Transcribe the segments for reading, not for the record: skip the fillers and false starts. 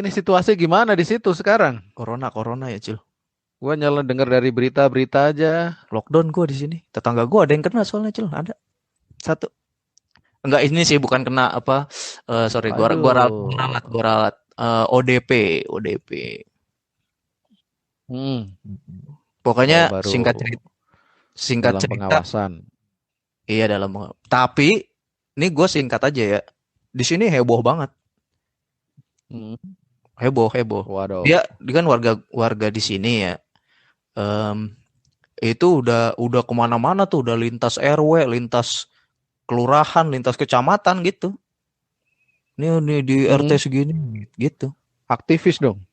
ini situasi gimana di situ sekarang? Corona ya, Cil. Gua nyala denger dari berita-berita aja. Lockdown gua di sini. Tetangga gua ada yang kena soalnya, Cil. Ada satu. Enggak, ini sih bukan kena apa, sorry, Aduh. gua ralat. ODP, ODP. Hmm. Pokoknya Oh, baru singkat dalam cerita, pengawasan. iya tapi ini gue singkat aja ya. Di sini heboh banget, Hmm. heboh heboh. Waduh. Dia kan warga warga di sini ya. Em, itu udah kemana-mana tuh, udah lintas RW, lintas kelurahan, lintas kecamatan gitu. Ini di RT Hmm. segini gitu. Aktivis dong.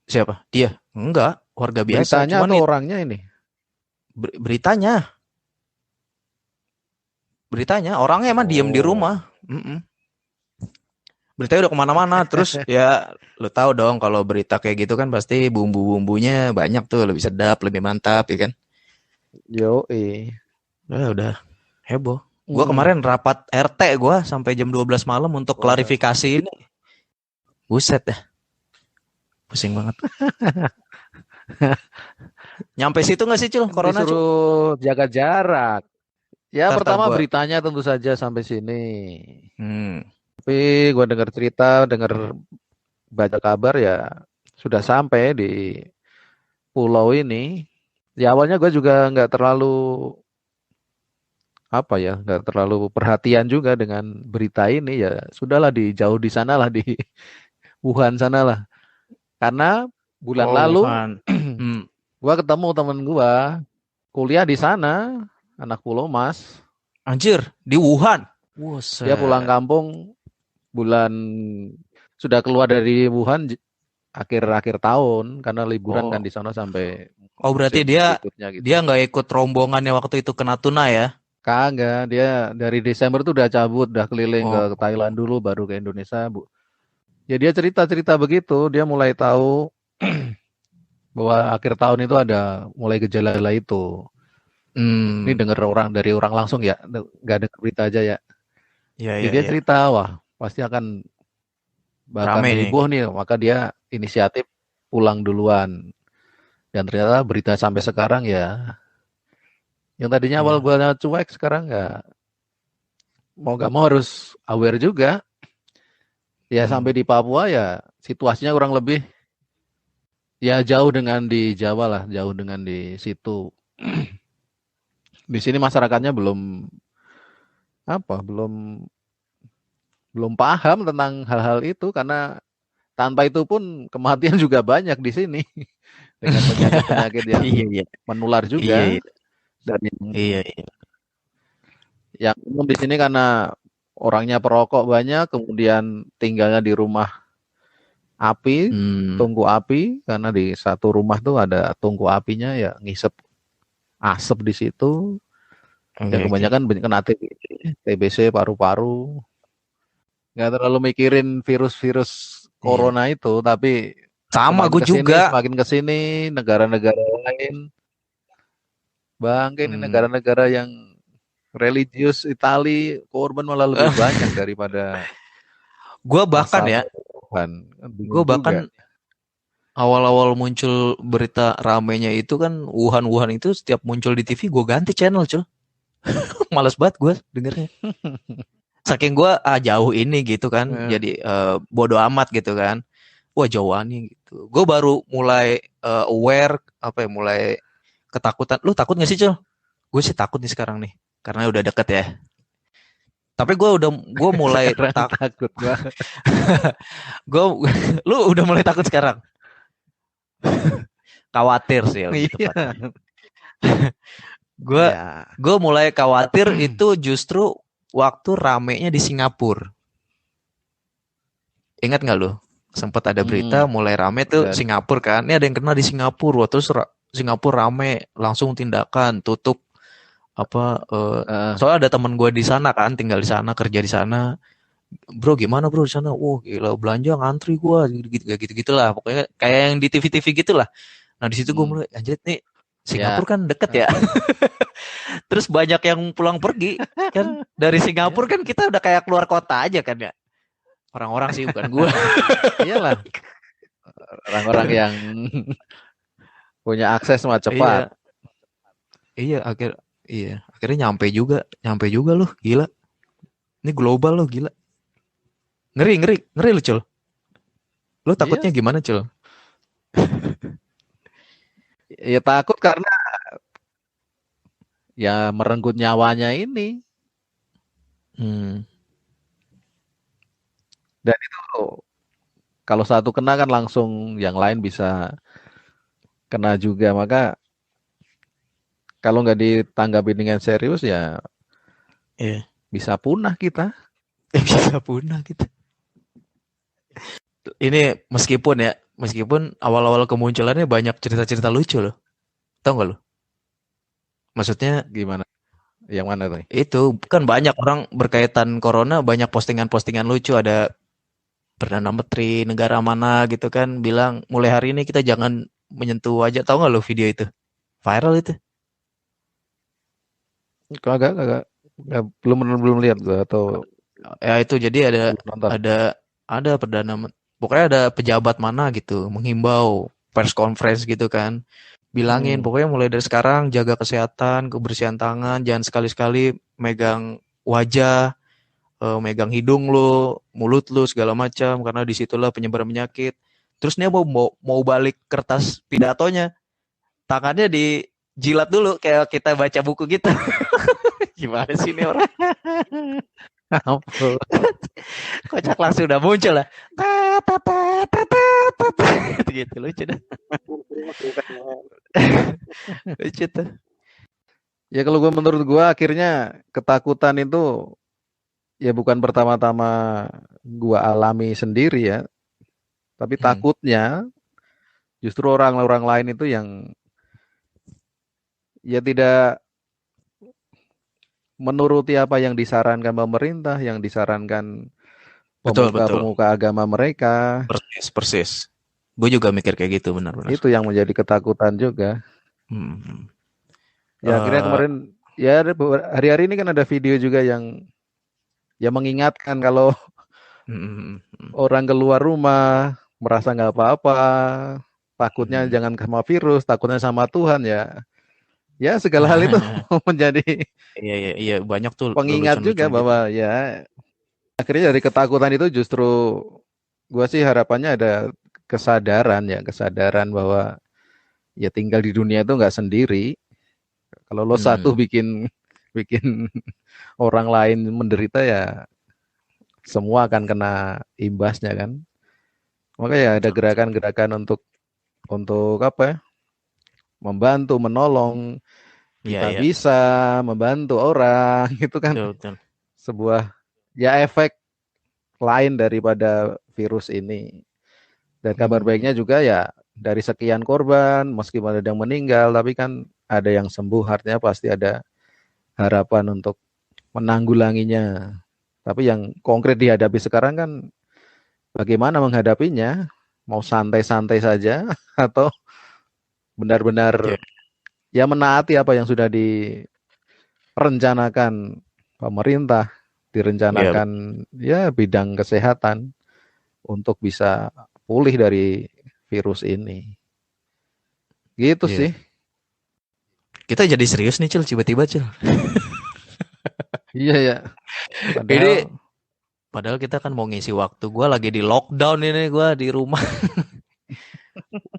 Siapa? Dia? Enggak, warga biasa. Beritanya Cuman atau itu orangnya ini? beritanya, beritanya orangnya emang diem di Oh. rumah. Mm-mm. Beritanya udah kemana-mana. Terus ya lo tahu dong kalau berita kayak gitu kan pasti bumbu-bumbunya banyak tuh, lebih sedap, lebih mantap ya kan. Yo, Udah heboh. Gue Hmm. kemarin rapat RT gue sampai jam 12 malam untuk Waduh. klarifikasi ini. Buset dah, pusing banget. Nyampe situ nggak sih, Cil? Corona, Cil? Disuruh jaga jarak. Ya Tar pertama gue. beritanya tentu saja sampai sini. Hmm. Tapi gue dengar cerita, dengar baca kabar ya sudah sampai di pulau ini. Ya awalnya gue juga nggak terlalu apa ya, nggak terlalu perhatian juga dengan berita ini ya. Sudahlah di jauh di sana lah di Wuhan sana lah. Karena bulan Oh, lalu Wuhan. Hmm. gue ketemu temen gue kuliah di sana, anak Pulau Mas. Anjir, di Wuhan. Dia pulang Buset. kampung bulan sudah keluar dari Wuhan akhir-akhir tahun karena liburan kan Oh, di sana sampai oh berarti musim dia berikutnya gitu. dia nggak ikut rombongannya waktu itu ke Natuna ya? Kagak, dia dari Desember tuh udah cabut, udah keliling ke Oh, Thailand dulu, baru ke Indonesia, Bu. Ya dia cerita-cerita begitu, dia mulai tahu bahwa akhir tahun itu ada mulai gejala-gejala itu. Ini hmm, dengar orang dari orang langsung ya, nggak ada berita aja ya. iya Jadi iya dia iya. cerita, wah pasti bahkan Rame nih. heboh nih, maka dia inisiatif pulang duluan. Dan ternyata berita sampai sekarang ya, yang tadinya awal Iya. gua cuek, sekarang nggak mau nggak mau harus aware juga. Ya sampai Hmm. di Papua ya situasinya kurang lebih ya jauh dengan di Jawa lah, jauh dengan di situ. Di sini masyarakatnya belum apa, belum paham tentang hal-hal itu karena tanpa itu pun kematian juga banyak di sini dengan penyakit-penyakit yang Iya iya. menular Iya juga iya. dan Iya iya. yang umum di sini karena orangnya perokok banyak, kemudian tinggalnya di rumah api, Hmm. tungku api karena di satu rumah tuh ada tungku apinya ya ngisep asap di situ. Oke Yang oke. kebanyakan banyak kena TBC paru-paru. Nggak terlalu mikirin virus-virus Iya. corona itu, tapi Sama gue juga. semakin ke sini negara-negara lain bangke ini Hmm. negara-negara yang religius Itali korban malah lebih banyak daripada Gue bahkan masalah ya, Wuhan. gue Bingung bahkan juga. awal-awal muncul berita ramenya itu kan Wuhan itu setiap muncul di TV gue ganti channel, Cul. Males banget gue dengernya. Saking gue jauh ini gitu kan, Eh, jadi bodo amat gitu kan. Wah jauhan nih gitu. Gue baru mulai aware apa ya, mulai ketakutan. Lu takut gak sih, Cul? Gue sih takut nih sekarang nih, karena udah deket ya. Tapi gue mulai Sekarang takut banget. gue lu udah mulai takut sekarang. Khawatir sih lebih Iya. tepatnya. Gue Ya. gue mulai khawatir itu justru waktu ramenya di Singapura. Ingat nggak lu? Sempat ada berita Hmm, mulai rame tuh dan Singapura kan. Ini ada yang kena di Singapura. Wah, terus Singapura rame, langsung tindakan tutup apa eh, soalnya ada teman gue di sana kan, tinggal di sana, kerja di sana. Bro, gimana bro di sana? Wah, gila belanja ngantri gue gitu gitu gitulah. Pokoknya kayak yang di TV-TV gitulah. Nah, di situ gue hmm, mulai anjir nih, ya. Singapura kan deket Eh, ya. Terus banyak yang pulang pergi kan dari Singapura, ya. kan kita udah kayak keluar kota aja kan ya. Orang-orang sih bukan gue. Iyalah, orang-orang yang punya akses mah cepat. Iya, iya akhirnya nyampe juga loh, gila. Ini global loh, gila. Ngeri lu, Cul. Lu Iya, takutnya gimana, Cul? ya takut karena ya merenggut nyawanya ini. Hmm, Dan itu kalau satu kena kan langsung yang lain bisa kena juga. Maka kalau nggak ditanggapi dengan serius ya iya. bisa punah kita. Bisa punah gitu. Ini meskipun awal-awal kemunculannya banyak cerita-cerita lucu loh. Tahu nggak lo? Maksudnya Gimana? Yang mana tuh? itu kan banyak orang berkaitan corona, banyak postingan-postingan lucu, ada Perdana Menteri negara mana gitu kan bilang mulai hari ini kita jangan menyentuh wajah. Tahu nggak lo video itu? Viral itu. Kagak, kagak. Belum lihat gua atau Ya itu jadi belum nonton. ada ada pokoknya ada pejabat mana gitu menghimbau press conference gitu kan. Bilangin Hmm. pokoknya mulai dari sekarang jaga kesehatan, kebersihan tangan, jangan sekali-sekali megang wajah, megang hidung lu, mulut lu segala macam karena disitulah penyebaran penyakit. Terus dia mau balik kertas pidatonya, tangannya dijilat dulu kayak kita baca buku gitu. Gimana sih ini orang? Ampun. Kocak langsung udah muncul lah. Gitu lucu dah. Lucu tuh. Ya kalau menurut gue akhirnya ketakutan itu ya bukan pertama-tama gue alami sendiri ya, tapi Hmm. takutnya justru orang-orang lain itu yang ya tidak menuruti apa yang disarankan pemerintah, yang disarankan Betul, betul. pemuka-pemuka agama mereka. Persis. Gue juga mikir kayak gitu, benar-benar. Itu yang menjadi ketakutan juga. Hmm. Ya akhirnya Eh, kemarin ya hari-hari ini kan ada video juga yang ya mengingatkan kalau hmm, orang keluar rumah merasa nggak apa-apa, takutnya hmm. jangan sama virus, takutnya sama Tuhan ya. Ya segala hal itu menjadi Iya, iya, iya, banyak tuh pengingat juga lelucon-lelucon gitu. bahwa ya akhirnya dari ketakutan itu justru gua sih harapannya ada kesadaran bahwa ya tinggal di dunia itu nggak sendiri. Kalau lo satu Hmm. bikin bikin orang lain menderita ya semua akan kena imbasnya kan. Maka ya ada Betul, betul. gerakan-gerakan untuk apa ya? Membantu, menolong, Iya, kita iya, bisa membantu orang itu kan betul, betul. sebuah ya efek lain daripada virus ini. Dan kabar Hmm. baiknya juga ya dari sekian korban, meskipun ada yang meninggal, tapi kan ada yang sembuh, artinya pasti ada harapan untuk menanggulanginya. Tapi yang konkret dihadapi sekarang kan bagaimana menghadapinya? Mau santai-santai saja atau benar-benar Iya, ya menaati apa yang sudah direncanakan pemerintah, iya, direncanakan ya bidang kesehatan untuk bisa pulih dari virus ini. Gitu iya. sih. Kita jadi serius nih, Cil, tiba-tiba, Cil. Iya ya. Ini Padahal padahal kita kan mau ngisi waktu. Gue lagi di lockdown ini, gue di rumah.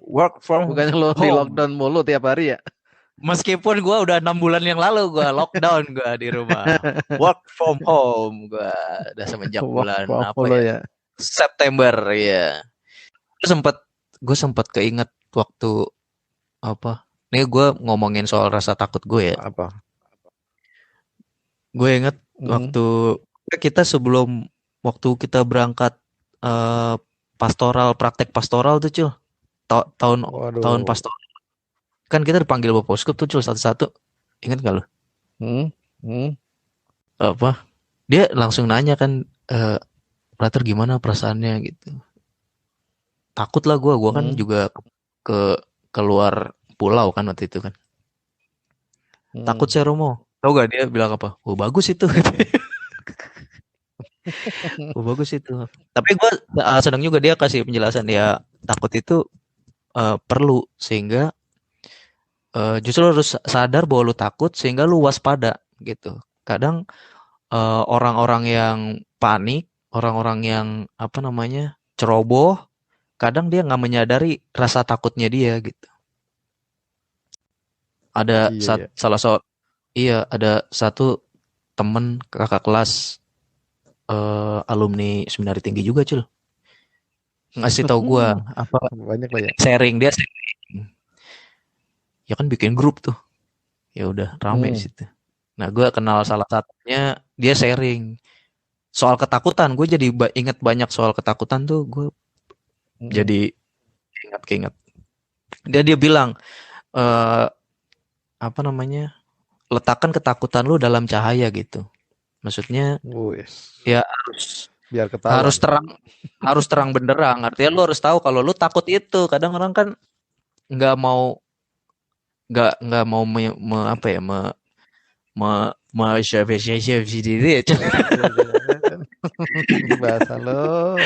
Work from bukannya lo di home. lockdown mulu tiap hari ya. Meskipun gue udah 6 bulan yang lalu gue lockdown gue di rumah. Work from home gue udah semenjak Wah, bulan apa mulu ya? ya. September ya. Gue sempat gue sempat keinget waktu apa? Nih gue ngomongin soal rasa takut gue ya. Apa? Gue inget Hmm. waktu kita sebelum waktu kita berangkat eh, praktek pastoral tuh Cul. Tahun tahun Waduh. pastoral kan kita dipanggil Bapak Uskup tuh Cul satu-satu. Ingat gak lo? Hmm. Hmm. Apa? Dia langsung nanya kan, Prater gimana perasaannya gitu. Takut lah gue kan Hmm. juga ke keluar pulau kan waktu itu kan. Takut Hmm. saya Romo. Tahu gak dia bilang apa? Oh bagus itu. Oh, bagus itu. Tapi gue senang juga dia kasih penjelasan ya, takut itu perlu, sehingga justru harus sadar bahwa lu takut sehingga lu waspada gitu. Kadang orang-orang yang panik, orang-orang yang apa namanya ceroboh, kadang dia nggak menyadari rasa takutnya dia gitu. Ada Iya ya. salah seorang, iya ada satu temen kakak kelas alumni Seminari Tinggi juga cul, ngasih tahu gua apa, Banyak lah ya. sharing dia sharing. Ya kan bikin grup tuh, ya udah rame di situ. Nah gua kenal salah satunya, dia sharing soal ketakutan. Gue jadi inget banyak soal ketakutan tuh, gue jadi ingat. Dia bilang apa namanya, letakkan ketakutan lu dalam cahaya gitu. Maksudnya ya biar ketahuan. harus terang benderang. Artinya lu harus tahu kalau lu takut itu. Kadang orang kan nggak mau apa ya, diri ya. Bahasa lo.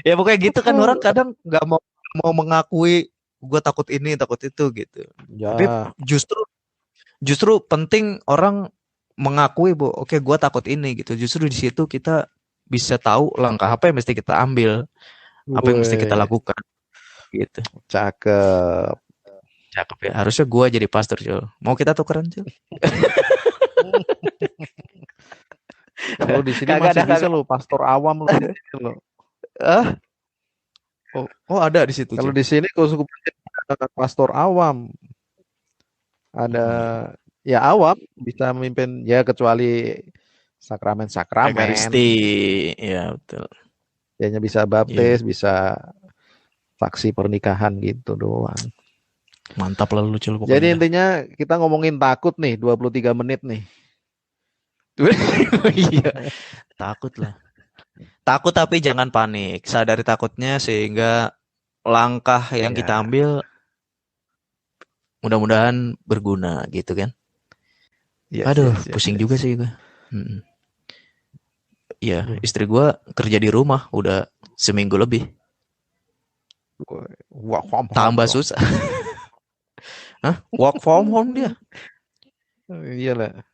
Ya pokoknya gitu kan, orang kadang nggak mau mengakui gue takut ini takut itu gitu. Ya. Tapi justru penting orang mengakui bu, oke gue takut ini gitu. Justru di situ kita bisa tahu langkah apa yang mesti kita ambil, apa yang mesti kita lakukan gitu. Cakep ya. Harusnya gue jadi pastor Cul. Mau kita tukeran Cul? Kalau di sini masih bisa lo pastor awam lo. Oh ada di situ. Kalau di sini kalau pastor awam ada ya awam bisa memimpin ya, kecuali sakramen Ekaristi, ya betul. Ya hanya bisa baptis, bisa saksi pernikahan gitu doang. Mantap lah lu Cul pokoknya. Jadi intinya kita ngomongin takut nih 23 menit nih. Iya. Takut lah. Takut tapi jangan panik. Sadari takutnya sehingga langkah yang kita ambil mudah-mudahan berguna gitu kan. Aduh, pusing juga sih gue. Iya, istri gue kerja di rumah udah seminggu lebih. Tambah susah. Hah? Work from home dia. Iyalah.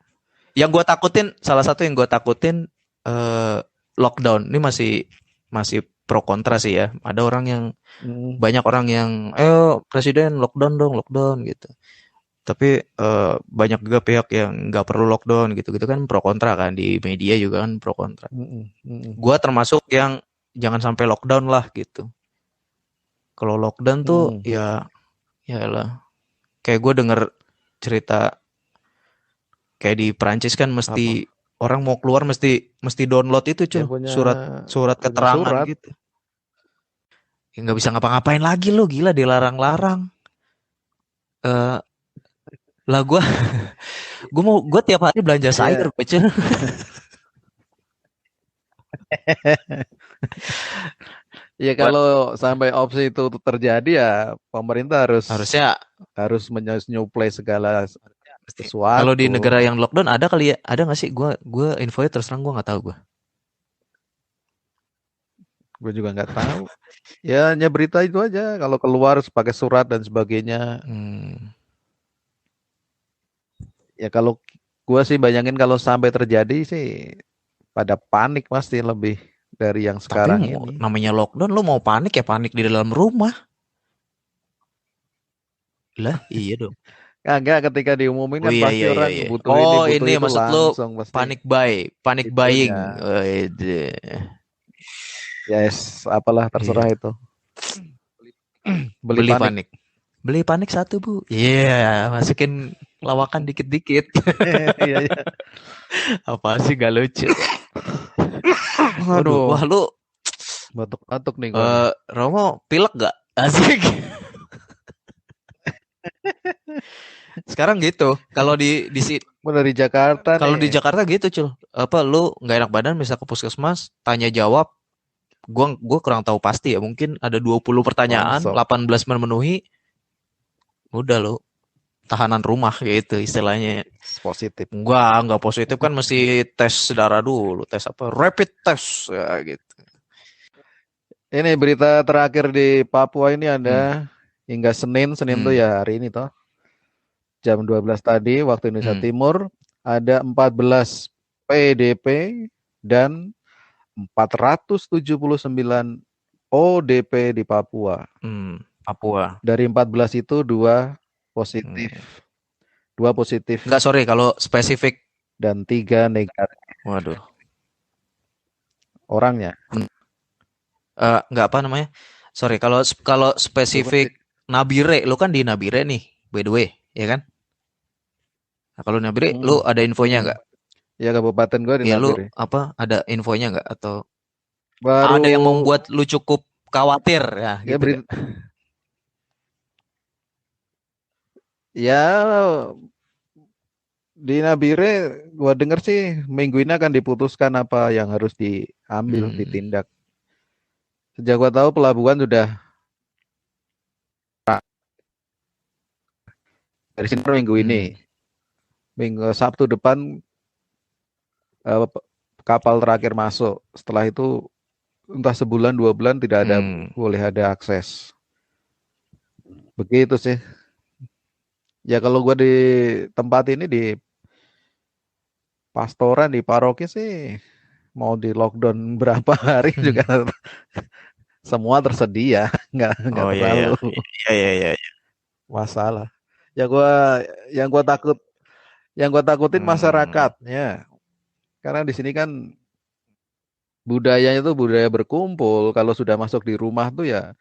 Yang gue takutin, salah satu yang gue takutin lockdown. Ini masih pro kontra sih ya. Ada orang yang banyak orang yang presiden lockdown gitu. Tapi banyak juga pihak yang nggak perlu lockdown gitu kan, pro kontra kan, di media juga kan pro kontra. Gue termasuk yang jangan sampai lockdown lah gitu. Kalau lockdown tuh ya lah. Kayak gue denger cerita kayak di Perancis kan mesti orang mau keluar mesti download itu cuy, surat keterangan gitu. Ya nggak bisa ngapa-ngapain lagi lo, gila, dilarang-larang. Lah gue tiap hari belanja sayur cuy. Ya kalau sampai opsi itu terjadi ya pemerintah harus menyuplai segala sesuatu. Kalau di negara yang lockdown ada kali ya, ada nggak sih? Gue infonya terus terang gue nggak tahu gue. Gue juga nggak tahu. Ya hanya berita itu aja. Kalau keluar pakai surat dan sebagainya. Ya kalau gue sih bayangin kalau sampai terjadi sih pada panik pasti lebih dari yang sekarang. Tapi ini namanya lockdown, lo mau panik ya panik di dalam rumah. Lah iya dong. Enggak, ketika diumumin kan pasti orang butuh ini itu maksud lo panic buying. Yes, apalah terserah itu. Beli panik. Beli panik 1 bu. Iya, masukin lawakan dikit-dikit. Iya. Apa sih gak lucu? Aduh. Wah lu batuk-batuk nih. Romo pilek gak? Asik. Sekarang gitu. Kalau di dari Jakarta. Kalau di Jakarta gitu cul. Apa lu nggak enak badan bisa ke puskesmas, tanya jawab. Gue kurang tahu pasti ya. Mungkin ada 20 pertanyaan, 18 memenuhi. Udah lo tahanan rumah gitu istilahnya. Positif. Enggak positif kan mesti tes darah dulu, tes apa? Rapid test ya gitu. Ini berita terakhir di Papua ini ada hingga Senin tuh ya hari ini toh. Jam 12 tadi waktu Indonesia Timur ada 14 PDP dan 479 ODP di Papua. Papua. Dari 14 itu 2 positif. 2 positif. Enggak, sorry kalau spesifik. Dan 3 negatif. Waduh. Orangnya. Enggak apa namanya? Sorry, kalau spesifik Nabire, lu kan di Nabire nih, by the way, ya kan? Nah, kalau Nabire, lu ada infonya nggak? Ya kabupaten gue di Nabire. Lu apa? Ada infonya nggak? Atau baru ada yang membuat lu cukup khawatir ya? Ya Gitu ya di Nabire gua denger sih minggu ini akan diputuskan apa yang harus diambil, ditindak. Sejak gua tahu pelabuhan sudah dari sini minggu ini. Minggu Sabtu depan kapal terakhir masuk. Setelah itu entah sebulan 2 bulan tidak ada boleh ada akses. Begitu sih. Ya kalau gua di tempat ini di pastoran di paroki sih mau di lockdown berapa hari juga semua tersedia, nggak terlalu masalah. Yang gua takutin masyarakatnya, karena di sini kan budayanya tuh budaya berkumpul. Kalau sudah masuk di rumah tuh ya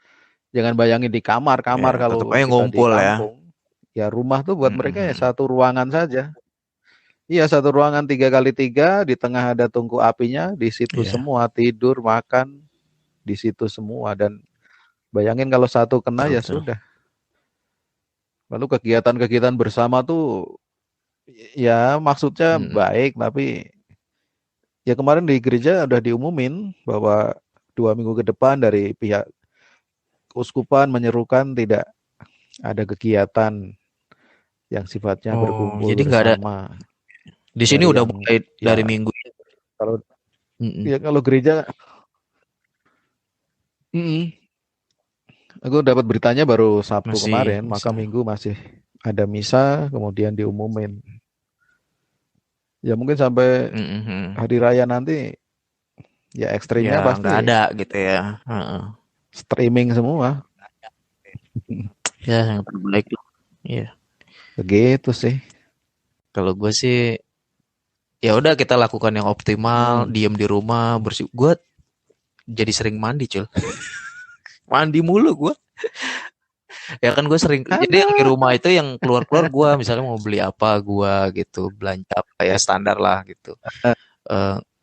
jangan bayangin di kamar ya, kalau kita ngumpul di kampung. Ya rumah tuh buat mereka ya satu ruangan saja. Iya, satu ruangan 3x3, di tengah ada tungku apinya, di situ semua tidur, makan, di situ semua. Dan bayangin kalau satu kena ya sudah. Lalu kegiatan-kegiatan bersama tuh ya maksudnya baik, tapi ya kemarin di gereja udah diumumin bahwa 2 minggu ke depan dari pihak keuskupan menyerukan tidak ada kegiatan yang sifatnya berkumpul jadi bersama. Di sini udah mulai dari minggu. Kalau gereja, aku dapat beritanya baru Sabtu kemarin, maka Minggu masih ada misa, kemudian diumumin. Ya mungkin sampai hari raya nanti, ya ekstrimnya pasti nggak ada gitu ya. Streaming semua. Ya yang terbaik. Iya. Begitu sih. Kalau gue sih ya udah kita lakukan yang optimal, diem di rumah, bersih. Gue jadi sering mandi, Cul. Mandi mulu gue. Ya kan gue sering. Jadi yang di rumah itu yang keluar-keluar gue, misalnya mau beli apa gue gitu, belanja apa ya standar lah gitu.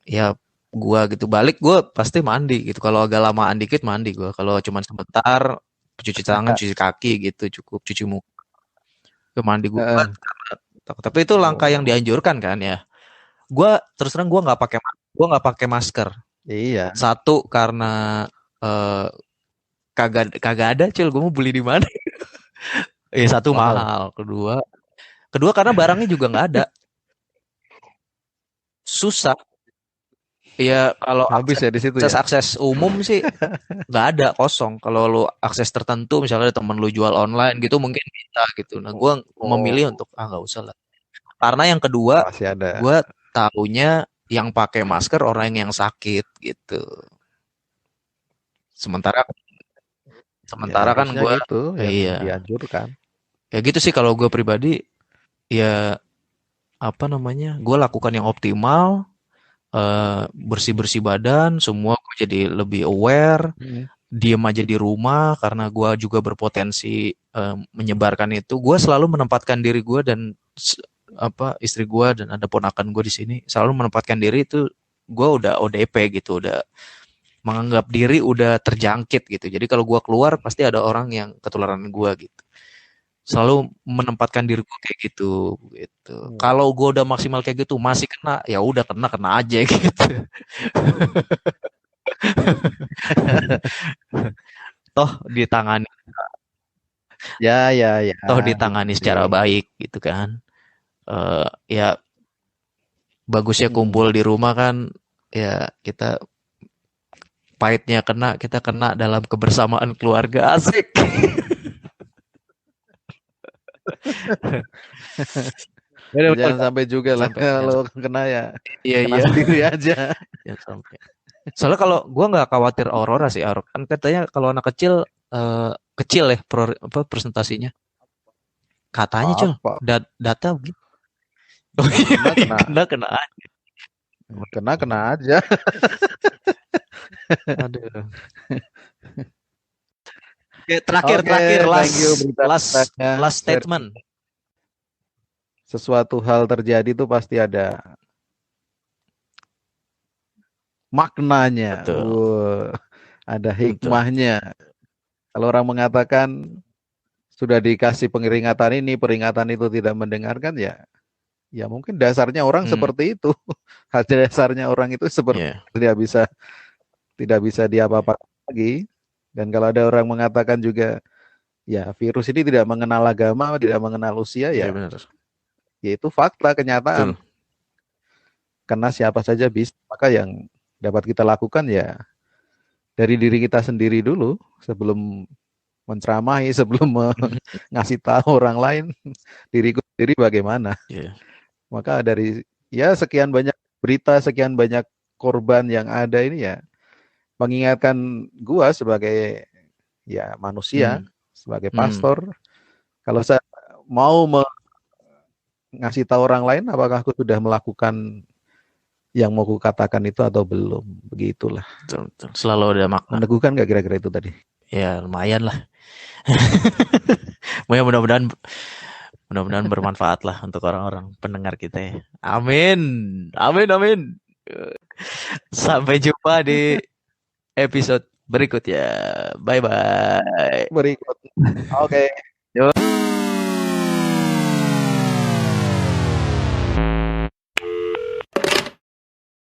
Ya gue gitu balik gue pasti mandi gitu. Kalau agak lamaan dikit mandi gue. Kalau cuma sebentar cuci tangan, cuci kaki gitu, cukup cuci muka. Ke mandi gue. Tapi itu langkah yang dianjurkan kan ya. Gue terus terang gue nggak pakai masker. Iya. Satu karena kagak ada, Cil. Gue mau beli di mana? Satu mahal. Kedua karena barangnya juga nggak ada. Susah. Ya kalau habis ya di situ ya. Akses umum sih nggak ada, kosong. Kalau lu akses tertentu, misalnya temen lu jual online gitu mungkin bisa gitu. Nah gue memilih untuk nggak usah lah. Karena yang kedua gue taunya yang pakai masker orang yang sakit gitu. Sementara kan gue gitu, dianjurkan. Ya gitu sih kalau gue pribadi, ya apa namanya, gue lakukan yang optimal, bersih badan, semua gue jadi lebih aware, diem aja di rumah karena gue juga berpotensi menyebarkan itu. Gue selalu menempatkan diri gue dan istri gue dan ada ponakan gue di sini selalu menempatkan diri itu gue udah ODP gitu, udah menganggap diri udah terjangkit gitu. Jadi kalau gue keluar pasti ada orang yang ketularan gue gitu. Selalu menempatkan diri gue kayak gitu. Kalau gue udah maksimal kayak gitu masih kena, ya udah kena aja gitu. Toh ditangani. Ya, Toh ditangani secara baik gitu kan. Ya bagusnya kumpul di rumah kan, ya kita pahitnya kita kena dalam kebersamaan keluarga, asik. Jangan sampai juga lah kalau kena ya kena sendiri aja. Jangan sampai. Soalnya kalau gue nggak khawatir Aurora sih, kan katanya kalau anak kecil kecil ya presentasinya. Katanya Cul, data begitu. Oh, kena aja. Aduh. Oke, terakhir last statement. Sesuatu hal terjadi itu pasti ada maknanya. Ada hikmahnya. Betul. Kalau orang mengatakan sudah dikasih peringatan itu tidak mendengarkan, ya mungkin dasarnya orang seperti itu. Dasarnya orang itu seperti tidak bisa diapa-apakan lagi. Dan kalau ada orang mengatakan juga, ya virus ini tidak mengenal agama, tidak mengenal usia, ya itu fakta, kenyataan. Karena siapa saja bisa. Maka yang dapat kita lakukan ya dari diri kita sendiri dulu, sebelum menceramahi, sebelum ngasih tahu orang lain, diriku sendiri bagaimana. Maka dari sekian banyak berita, sekian banyak korban yang ada ini, ya mengingatkan gua sebagai manusia, sebagai pastor, kalau saya mau ngasih tahu orang lain, apakah aku sudah melakukan yang mau ku katakan itu atau belum, begitulah. Betul. Selalu ada makna. Meneguhkan nggak kira-kira itu tadi? Ya lumayan lah. Mudah-mudahan bermanfaat lah untuk orang-orang pendengar kita ya. Amin. Sampai jumpa di episode berikutnya. Bye-bye. Oke.